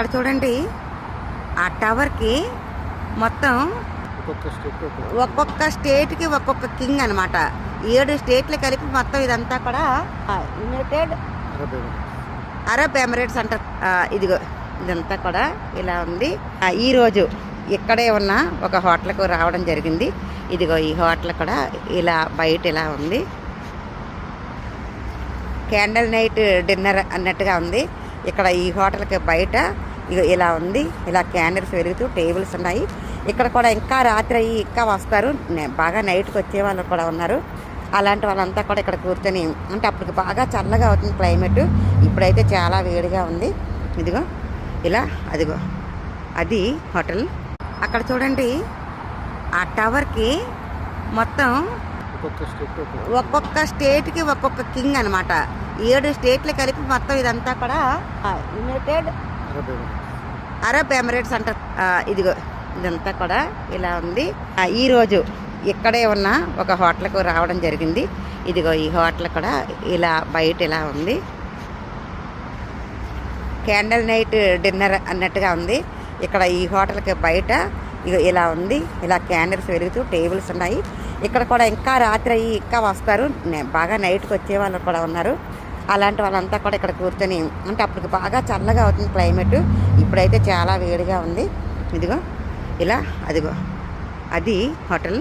అక్కడ చూడండి, ఆ టవర్కి మొత్తం ఒక్కొక్క స్టేట్కి ఒక్కొక్క కింగ్ అనమాట. 7 స్టేట్లు కలిపి మొత్తం ఇదంతా కూడా యునైటెడ్ అరబ్ ఎమిరేట్స్ అంటారు. ఇదిగో ఇదంతా కూడా ఇలా ఉంది. ఈరోజు ఇక్కడే ఉన్న ఒక హోటల్కు రావడం జరిగింది. ఇదిగో ఈ హోటల్ కూడా ఇలా బయట ఇలా ఉంది. క్యాండిల్ నైట్ డిన్నర్ అన్నట్టుగా ఉంది. ఇక్కడ ఈ హోటల్కి బయట ఇగో ఇలా ఉంది. ఇలా క్యాండిల్స్ వెలుగుతూ టేబుల్స్ ఉన్నాయి. ఇక్కడ కూడా ఇంకా రాత్రి అయ్యి ఇంకా వస్తారు. బాగా నైట్కి వచ్చే వాళ్ళు కూడా ఉన్నారు. అలాంటి వాళ్ళంతా కూడా ఇక్కడ కూర్చొని, అంటే అప్పటికి బాగా చల్లగా అవుతుంది క్లైమేట్. ఇప్పుడైతే చాలా వేడిగా ఉంది. ఇదిగో ఇలా అదిగో అది హోటల్. అక్కడ చూడండి, ఆ టవర్కి మొత్తం ఒక్కొక్క స్టేట్కి ఒక్కొక్క కింగ్ అనమాట. 7 స్టేట్లు కలిపి మొత్తం ఇదంతా కూడా యునైటెడ్ అరబ్ ఎమిరేట్స్ అంటారు. ఇదిగో ఇదంతా కూడా ఇలా ఉంది. ఈరోజు ఇక్కడే ఉన్న ఒక హోటల్కు రావడం జరిగింది. ఇదిగో ఈ హోటల్ కూడా ఇలా బయట ఇలా ఉంది. క్యాండిల్ నైట్ డిన్నర్ అన్నట్టుగా ఉంది. ఇక్కడ ఈ హోటల్కి బయట ఇగో ఇలా ఉంది. ఇలా క్యాండిల్స్ వెలుగుతూ టేబుల్స్ ఉన్నాయి. ఇక్కడ కూడా ఇంకా రాత్రి అయ్యి ఇంకా వస్తారు. బాగా నైట్కి వచ్చే వాళ్ళు కూడా ఉన్నారు. అలాంటి వాళ్ళంతా కూడా ఇక్కడ కూర్చొని, అంటే అప్పటికి బాగా చల్లగా అవుతుంది క్లైమేట్. ఇప్పుడైతే చాలా వేడిగా ఉంది. ఇదిగో ఇలా అదిగో అది హోటల్.